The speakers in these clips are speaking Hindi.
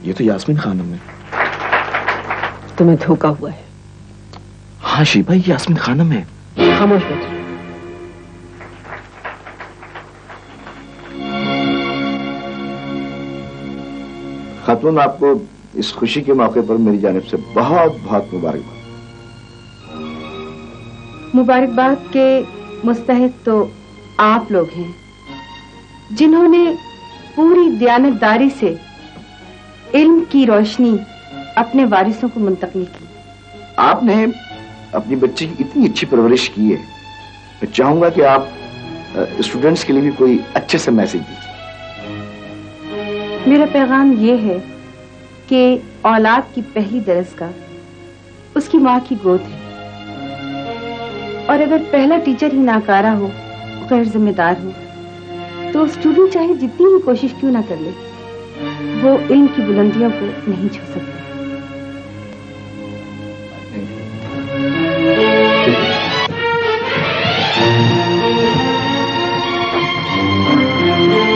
ये तो यास्मीन खानम है। तुम्हें धोखा हुआ है। हाँ शीबा, ये यास्मीन खानम है। खामोश बैठ। खातून, आपको इस खुशी के मौके पर मेरी जानिब से बहुत बहुत मुबारकबाद। मुबारकबाद के मुस्तहिक तो आप लोग हैं, जिन्होंने पूरी दयानतदारी से इल्म की रोशनी अपने वारिसों को मुंतकिल की। आपने अपनी बच्ची की इतनी अच्छी परवरिश की है, मैं चाहूंगा कि आप स्टूडेंट्स के लिए भी कोई अच्छे से मैसेज दीजिए। मेरा पैगाम ये है कि औलाद की पहली दरसगाह उसकी माँ की गोद है, और अगर पहला टीचर ही नाकारा हो, गैर जिम्मेदार हो, तो स्टूडेंट चाहे जितनी ही कोशिश क्यों ना कर ले, वो इल्म की बुलंदियों को नहीं छू सकता।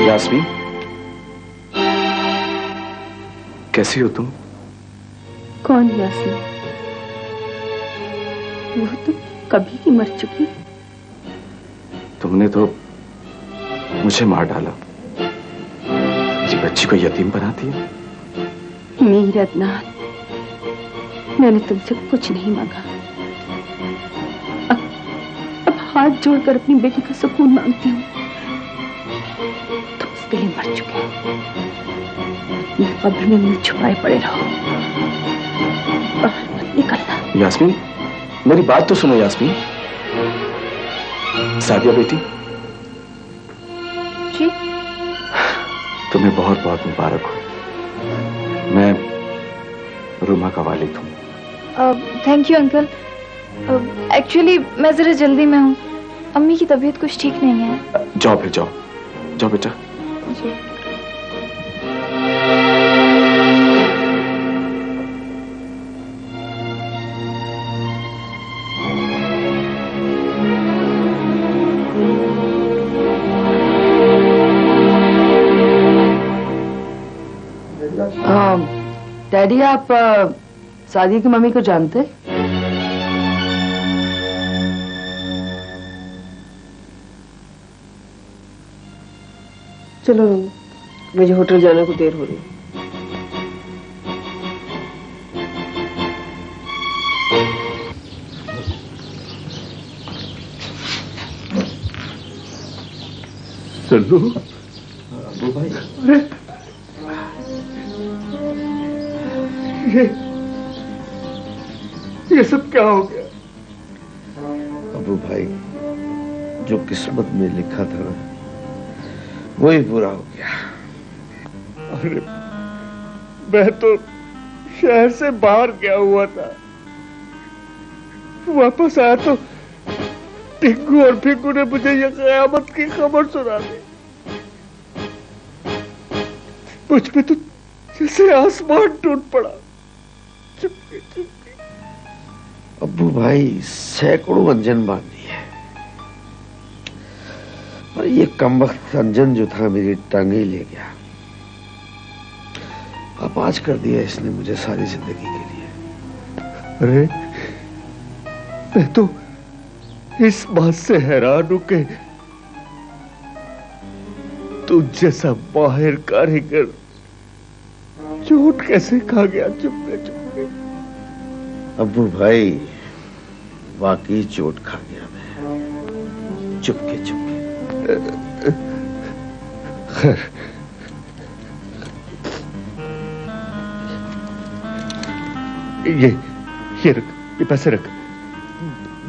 यास्मीन, कैसी हो तुम? कौन यास्मीन? वो तो कभी की मर चुकी। तुमने तो मुझे मार डाला, मेरी बच्ची को यतीम बना दिया। मीर अदनान, मैंने तुमसे कुछ नहीं मांगा। अब हाथ जोड़कर अपनी बेटी का सुकून मांगती हूँ। तुम उसके लिए मर चुके हो। अपनी कब्र में मुंह छुपाए पड़े रहो और मत निकलना। यास्मीन, मेरी बात तो सुनो यास्मीन। सादिया बेटी, जी? तुम्हें बहुत बहुत मुबारक हो। मैं रुमा का वालिद हूँ। Thank you uncle. एक्चुअली मैं जरा जल्दी में हूँ, अम्मी की तबीयत कुछ ठीक नहीं है। जाओ फिर, जाओ जाओ बेटा। जी। डैडी, आप सादिया की मम्मी को जानते? चलो, मुझे होटल जाने को देर हो रही है। चलो अबू भाई। अरे ये सब क्या हो गया? अबू भाई, जो किस्मत में लिखा था ना, वही बुरा हो गया। अरे मैं तो शहर से बाहर गया हुआ था, वापस आया तो टिंकू और फिंकू ने मुझे ये कयामत की खबर सुना दी। मुझ पे तो जैसे आसमान टूट पड़ा। चुपके चुपके। अब्बू भाई, सैकड़ों अंजन बांधी है, और ये कमबख्त अंजन जो था मेरी टांगे ले गया। अब आज कर दिया इसने मुझे सारी जिंदगी के लिए। अरे मैं तो इस बात से हैरान हूं कि तू जैसा माहिर कारीगर चोट कैसे खा गया चुपके चुपके। अब्बू भाई, वाकई चोट खा गया मैं, चुपके चुपके। खैर, ये रख, ये पैसे रख।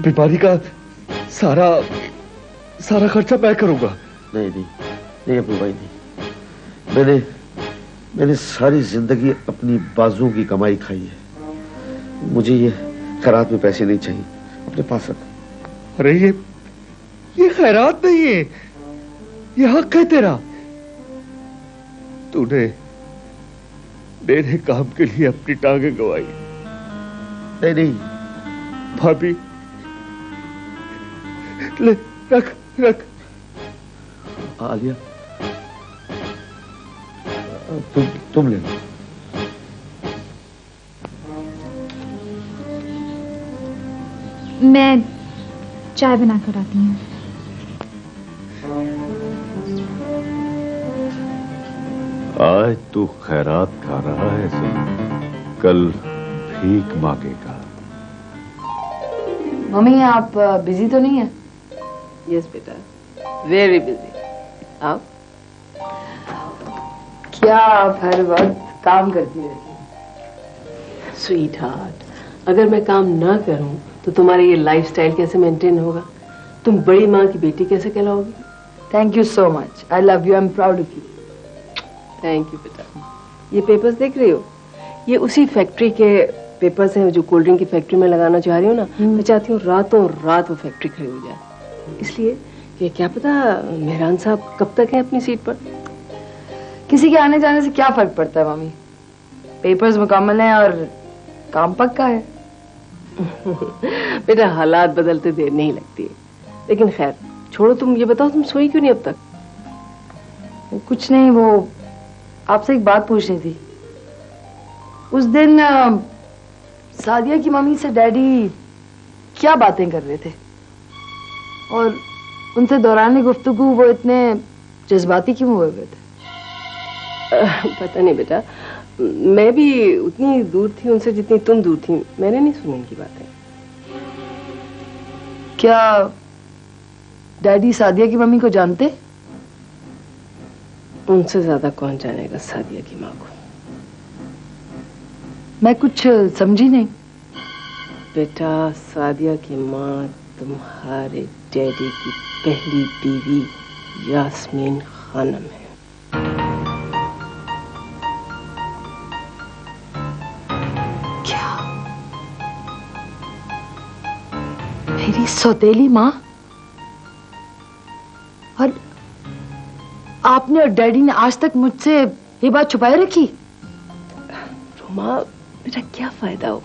बीमारी का सारा खर्चा मैं करूंगा। नहीं नहीं नहीं अब्बू भाई, नहीं। मैंने सारी जिंदगी अपनी बाजुओं की कमाई खाई है। मुझे ये खैरात में पैसे नहीं चाहिए, अपने पास रख। अरे ये खैरात नहीं है, ये हक है तेरा। तूने मेरे काम के लिए अपनी टांगे गंवाई। नहीं नहीं भाभी, ले रख रख। आलिया, तुम ले लो। मैं चाय बना कर आती हूँ। आज तू खैरात खा रहा है सही, कल भीख मांगेगा। मम्मी आप बिजी तो नहीं है? यस बेटा, वेरी बिजी। आप क्या आप हर वक्त काम करती रहती हैं? स्वीट हार्ट, अगर मैं काम ना करूं तो तुम्हारा ये लाइफस्टाइल कैसे मेंटेन होगा? तुम बड़ी माँ की बेटी कैसे कहलाओगी? Thank you so much, I love you, I am proud of you. Thank you बेटा। ये पेपर्स देख रही हो? ये उसी फैक्ट्री के पेपर्स हैं जो कोल्ड ड्रिंक की फैक्ट्री में लगाना चाह रही हूँ ना। मैं चाहती हूँ रातों रात वो फैक्ट्री खड़ी हो जाए, इसलिए कि क्या पता मेहरान साहब कब तक है अपनी सीट पर। किसी के आने जाने से क्या फर्क पड़ता है मम्मी? पेपर्स मुकम्मल हैं और काम पक्का है। बेटा हालात बदलते देर नहीं लगती है, लेकिन खैर छोड़ो, तुम ये बताओ तुम सोई क्यों नहीं अब तक? कुछ नहीं, वो आपसे एक बात पूछनी थी। उस दिन सादिया की मम्मी से डैडी क्या बातें कर रहे थे और उनसे दौरान गुफ्तगू वो इतने जज्बाती क्यों हुए थे? पता नहीं बेटा, मैं भी उतनी दूर थी उनसे जितनी तुम दूर थी, मैंने नहीं सुनी इनकी बातें। क्या डैडी सादिया की मम्मी को जानते? उनसे ज्यादा कौन जानेगा सादिया की माँ को। मैं कुछ समझी नहीं। बेटा सादिया की माँ तुम्हारे डैडी की पहली बीवी यास्मीन खानम है। क्या? मेरी सौतेली माँ? और आपने और डैडी ने आज तक मुझसे ये बात छुपाए रखी? रोमा बेटा क्या फायदा हो?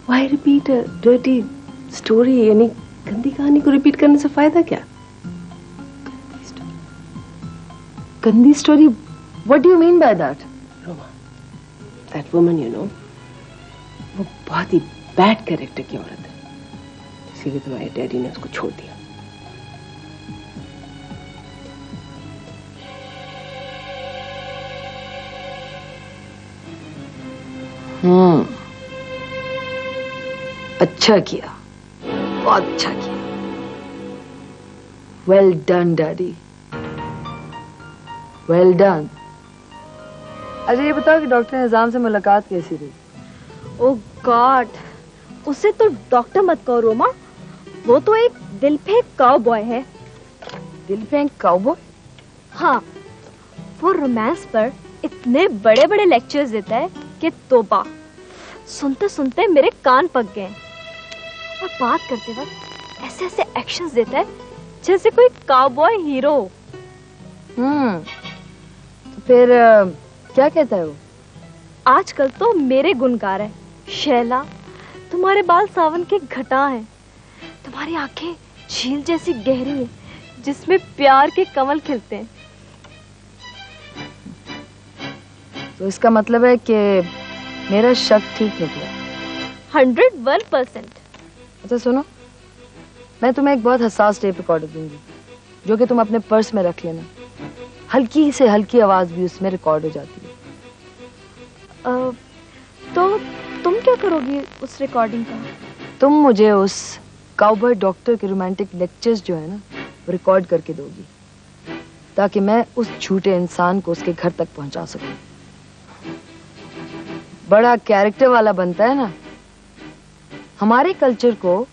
Why repeat a dirty story? यानी गंदी कहानी को रिपीट करने से फायदा क्या? गंदी story? What do you mean by that? Roma, that woman you know, वो बहुत ही बैड कैरेक्टर की औरत है, इसीलिए तुम्हारे डैडी ने उसको छोड़ दिया। अच्छा किया, बहुत अच्छा किया। Well done daddy, well done. अच्छा ये बताओ कि डॉक्टर निजाम से मुलाकात कैसी रही? ओह गॉड, उसे तो डॉक्टर मत कहो रोमा, वो तो एक दिल फेंक काउबॉय है। दिल फेंक काउबॉय? हाँ, वो रोमांस पर इतने बड़े बड़े लेक्चर्स देता है कि तौबा, सुनते सुनते मेरे कान पक गए। और बात करते वक्त ऐसे ऐसे एक्शंस देता है जैसे कोई काउबॉय हीरो। तो फिर क्या कहता है वो? आजकल तो मेरे गुण गा रहा है। शैला, तुम्हारे बाल सावन के घटा हैं, तुम्हारी आंखें झील जैसी गहरी हैं जिसमें प्यार के कमल खिलते हैं। तो इसका मतलब है कि मेरा शक ठीक निकला। 101%। अच्छा सुनो, मैं तुम्हें एक बहुत हसास टेप रिकॉर्डर दूंगी जो कि तुम अपने पर्स में रख लेना। हल्की से हल्की आवाज भी उसमें रिकॉर्ड हो जाती है। तो तुम क्या करोगी उस रिकॉर्डिंग का? तुम मुझे उस काउबॉय डॉक्टर के रोमांटिक लेक्चर्स जो है ना वो रिकॉर्ड करके दोगी ताकि मैं उस झूठे इंसान को उसके घर तक पहुंचा सकूं। बड़ा कैरेक्टर वाला बनता है ना। हमारे कल्चर को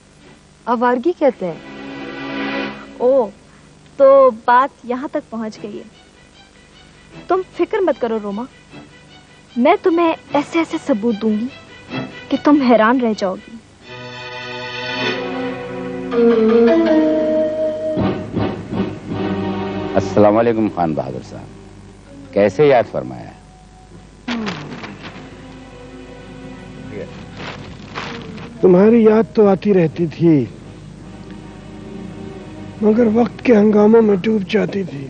आवारगी कहते हैं। ओह, तो बात यहाँ तक पहुँच गई है। तुम फिक्र मत करो रोमा, मैं तुम्हें ऐसे ऐसे सबूत दूंगी कि तुम हैरान रह जाओगी। अस्सलाम वालेकुम खान बहादुर साहब, कैसे याद फरमाया? तुम्हारी याद तो आती रहती थी मगर वक्त के हंगामों में डूब जाती थी।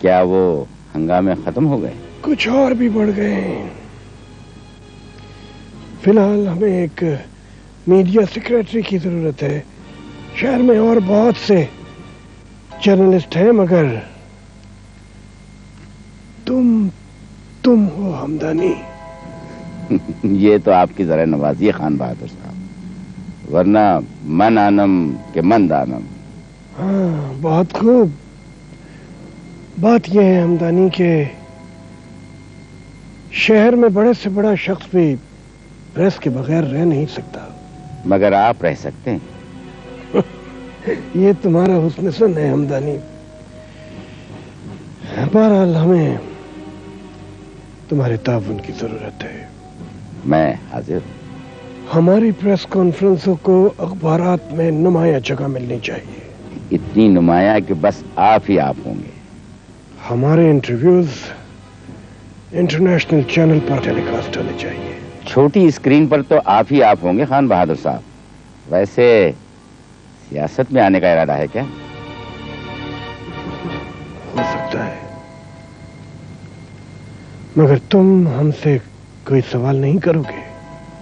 क्या वो हंगामे खत्म हो गए? कुछ और भी बढ़ गए। फिलहाल हमें एक मीडिया सेक्रेटरी की जरूरत है। शहर में और बहुत से जर्नलिस्ट हैं, मगर तुम हो हमदानी। ये तो आपकी जरा नवाजी है खान बहादुर साहब, वरना मन आनम के मन दानम। हाँ, बहुत खूब। बात यह है हमदानी के शहर में बड़े से बड़ा शख्स भी प्रेस के बगैर रह नहीं सकता। मगर आप रह सकते हैं। ये तुम्हारा हुस्न सन है हमदानी। बहरहाल हमें तुम्हारे ताउन की जरूरत है। मैं हाजिर। हमारी प्रेस कॉन्फ्रेंसों को अखबारात में नुमाया जगह मिलनी चाहिए। इतनी नुमाया कि बस आप ही आप होंगे। हमारे इंटरव्यूज इंटरनेशनल चैनल पर टेलीकास्ट होने चाहिए। छोटी स्क्रीन पर तो आप ही आप होंगे खान बहादुर साहब। वैसे सियासत में आने का इरादा है क्या? हो सकता है, मगर तुम हमसे कोई सवाल नहीं करोगे।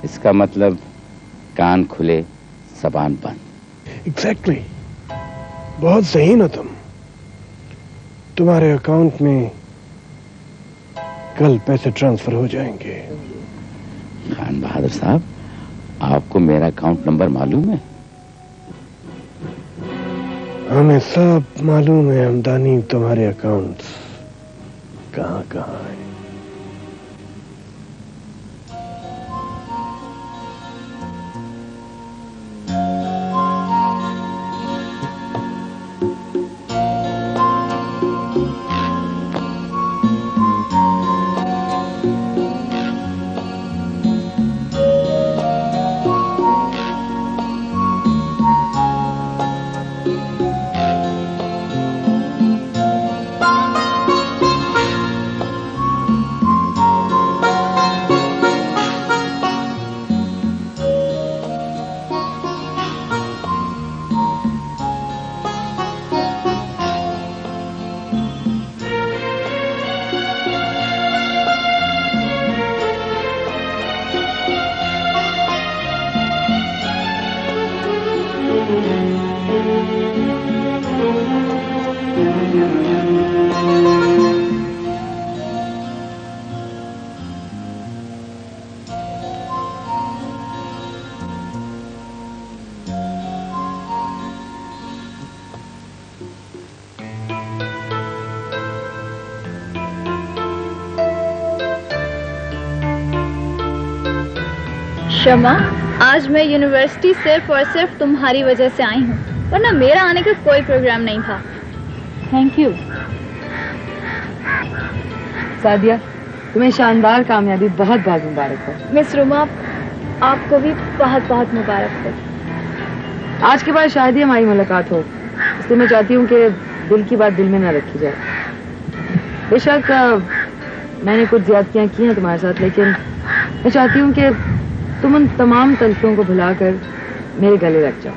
इसका मतलब कान खुले जबान बंद। एग्जैक्टली। बहुत सही ना तुम। तुम्हारे अकाउंट में कल पैसे ट्रांसफर हो जाएंगे। खान बहादुर साहब, आपको मेरा अकाउंट नंबर मालूम है? हमें सब मालूम है हमदानी, तुम्हारे अकाउंट्स कहां कहां है। शमा, आज मैं यूनिवर्सिटी सिर्फ और सिर्फ तुम्हारी वजह से आई हूँ, वरना मेरा आने का कोई प्रोग्राम नहीं था। Thank you. सादिया, तुम्हें शानदार कामयाबी बहुत बहुत मुबारक हो। मिस रुमा, आपको भी बहुत बहुत मुबारक हो। आज के बाद शायद ही हमारी मुलाकात हो, इसलिए मैं चाहती हूँ कि दिल की बात दिल में ना रखी जाए। बेशक मैंने कुछ ज्यादतियाँ की हैं तुम्हारे साथ, लेकिन मैं चाहती हूँ कि तुम उन तमाम तलफियों को भुलाकर मेरे गले लग जाओ।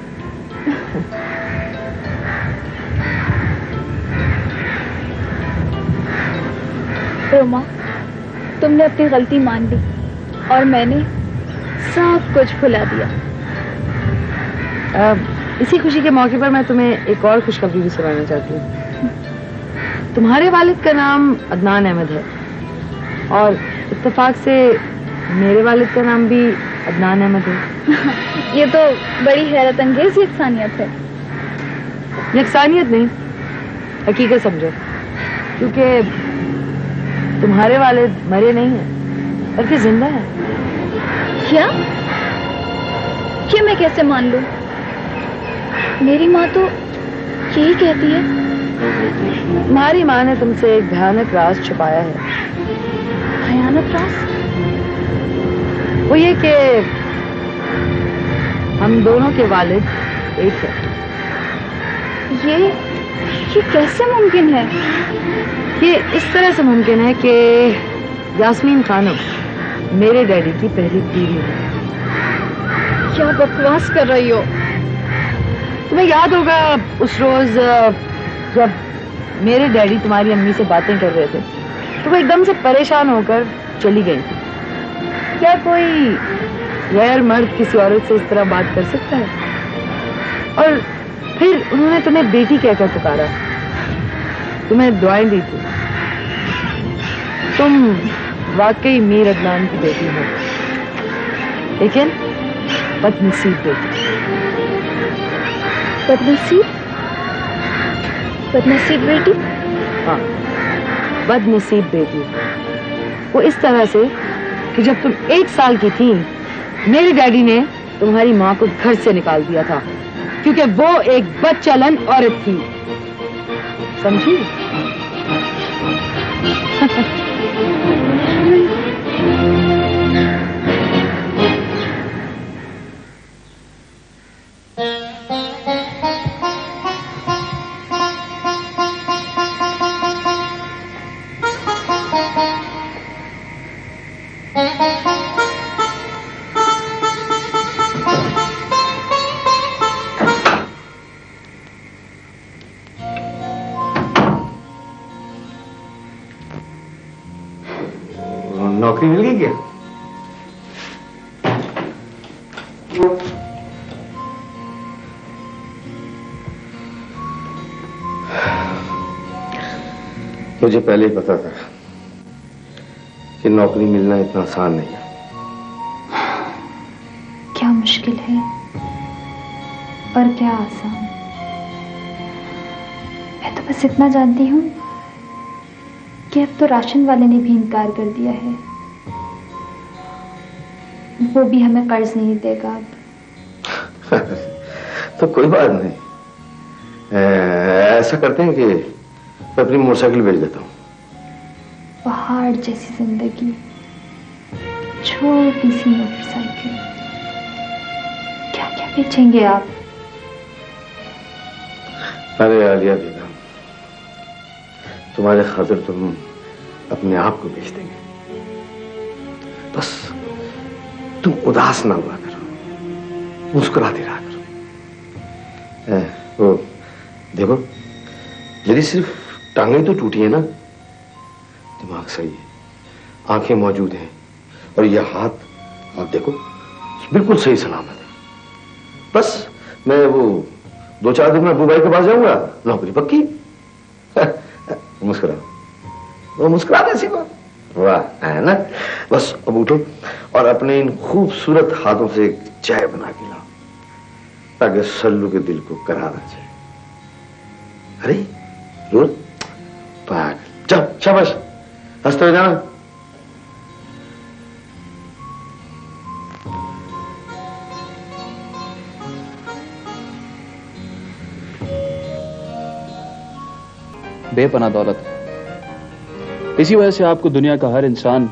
रोमा, तुमने अपनी गलती मान ली और मैंने सब कुछ भुला दिया। इसी खुशी के मौके पर मैं तुम्हें एक और खुशखबरी भी सुनाना चाहती हूँ। तुम्हारे वालिद का नाम अदनान अहमद है और इत्तेफाक से मेरे वालिद का नाम भी अदनान अहमद है। ये तो बड़ी हैरत अंगेज यकसानियत है। यकसानियत नहीं, हकीकत समझो, क्योंकि तुम्हारे वालिद मरे नहीं हैं बल्कि जिंदा हैं। क्या? ये मैं कैसे मान लूं? मेरी माँ तो यही कहती है। तुम्हारी माँ ने तुमसे एक भयानक राज छुपाया है। भयानक राज? वो ये कि हम दोनों के वालिद एक हैं। ये कैसे मुमकिन है? ये इस तरह से मुमकिन है कि यास्मीन खानम मेरे डैडी की पहली बीवी है। क्या बकवास कर रही हो? तुम्हें याद होगा उस रोज जब मेरे डैडी तुम्हारी अम्मी से बातें कर रहे थे तो वो एकदम से परेशान होकर चली गई थी। क्या कोई गैर मर्द किसी औरत से इस तरह बात कर सकता है? और फिर उन्होंने तुम्हें बेटी कहकर पुकारा, तुम्हें दुआएं दी थी। तुम वाकई मीर अदनान की बेटी हो, लेकिन बदनसीब बेटी। बदनसीब? बदनसीब बेटी? हाँ, बदनसीब बेटी। वो इस तरह से कि जब तुम 1 साल की थी, मेरे डैडी ने तुम्हारी माँ को घर से निकाल दिया था, क्योंकि वो एक बदचलन औरत थी। समझी? नौकरी मिल गई क्या? मुझे पहले ही पता था कि नौकरी मिलना इतना आसान नहीं है। क्या मुश्किल है और क्या आसान। मैं तो बस इतना जानती हूँ कि अब तो राशन वाले ने भी इनकार कर दिया है, वो भी हमें कर्ज नहीं देगा अब। तो कोई बात नहीं, ऐसा करते हैं कि मैं अपनी मोटरसाइकिल बेच देता हूँ। पहाड़ जैसी जिंदगी, छोटी सी मोटरसाइकिल, क्या क्या बेचेंगे आप? अरे आलिया बेगम, तुम्हारे खातिर तुम अपने आप को बेच देंगे। बस तुम उदास ना हुआ करो, मुस्कुराते रहा करो। वो देखो, मेरी सिर्फ टांगें तो टूटी है ना, दिमाग सही है, आंखें मौजूद हैं, और यह हाथ आप देखो बिल्कुल सही सलामत है। बस मैं वो 2-4 दिन में अबू भाई के पास जाऊंगा, नौकरी पक्की। मुस्कुरा, वो मुस्कुरा ऐसी बात, वाह है ना। बस अब उठो और अपने इन खूबसूरत हाथों से एक चाय बना के लाओ, ताकि सल्लू के दिल को करार आ जाए। अरे रोज पागल, चल शाबाश, हंसते हुए जाना। बेपनाह दौलत है, इसी वजह से आपको दुनिया का हर इंसान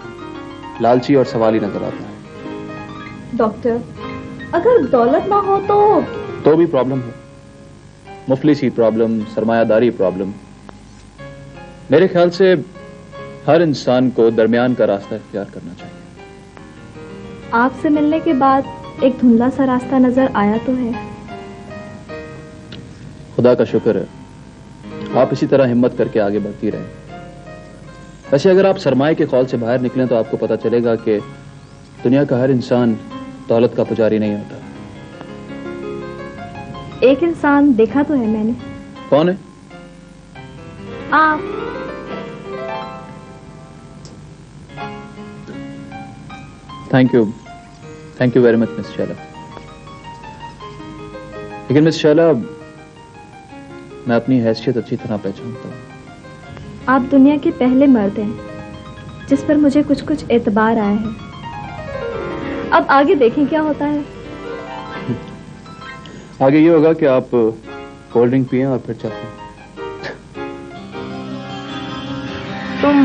लालची और सवाली नजर आता है। डॉक्टर, अगर दौलत ना हो तो भी प्रॉब्लम है, मुफलिसी प्रॉब्लम, सरमायादारी प्रॉब्लम। मेरे ख्याल से हर इंसान को दरमियान का रास्ता इख्तियार करना चाहिए। आपसे मिलने के बाद एक धुंधला सा रास्ता नजर आया तो है। खुदा का शुक्र है, आप इसी तरह हिम्मत करके आगे बढ़ती रहें। वैसे अगर आप सरमाए के खौल से बाहर निकलें तो आपको पता चलेगा कि दुनिया का हर इंसान दौलत का पुजारी नहीं होता। एक इंसान देखा तो है मैंने। कौन है? आप। Thank you very much miss Shaila. लेकिन मिस शैला, मैं अपनी हैसियत अच्छी तरह पहचानता हूं। आप दुनिया के पहले मर्द हैं जिस पर मुझे कुछ कुछ एतबार आया है। अब आगे देखें क्या होता है। आगे ये होगा कि आप कोल्ड ड्रिंक पिए और फिर चलते हैं। तुम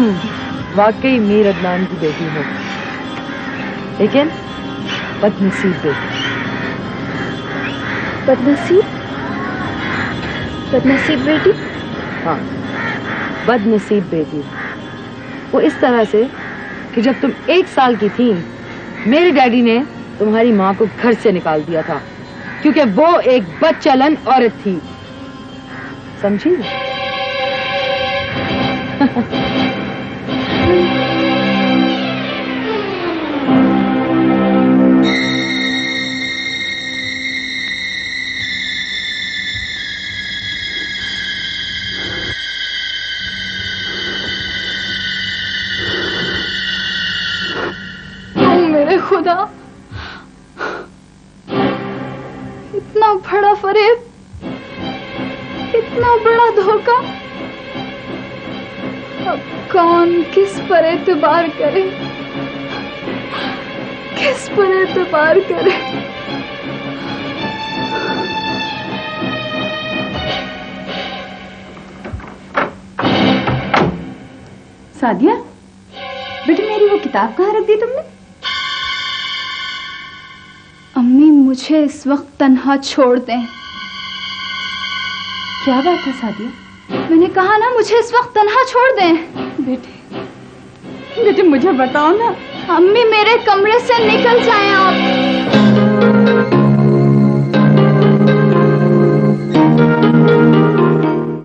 वाकई मीर अदनान की बेटी हो, लेकिन बदनसीब बेटी। बदनसीब? बदनसीब बेटी? हाँ, बदनसीब बेटी। वो इस तरह से कि जब तुम 1 साल की थी, मेरे डैडी ने तुम्हारी माँ को घर से निकाल दिया था, क्योंकि वो एक बदचलन औरत थी। समझी? खुदा, इतना बड़ा फरेब, इतना बड़ा धोखा। अब कौन किस पर एतबार करे, किस पर एतबार करे। सादिया, बेटे मेरी वो किताब कहाँ रख दी तुमने? अम्मी मुझे इस वक्त तन्हा छोड़ दें। क्या बात है सादिया? मैंने कहा ना मुझे इस वक्त तन्हा छोड़ दें। बेटे मुझे बताओ ना। अम्मी मेरे कमरे से निकल जाएं आप।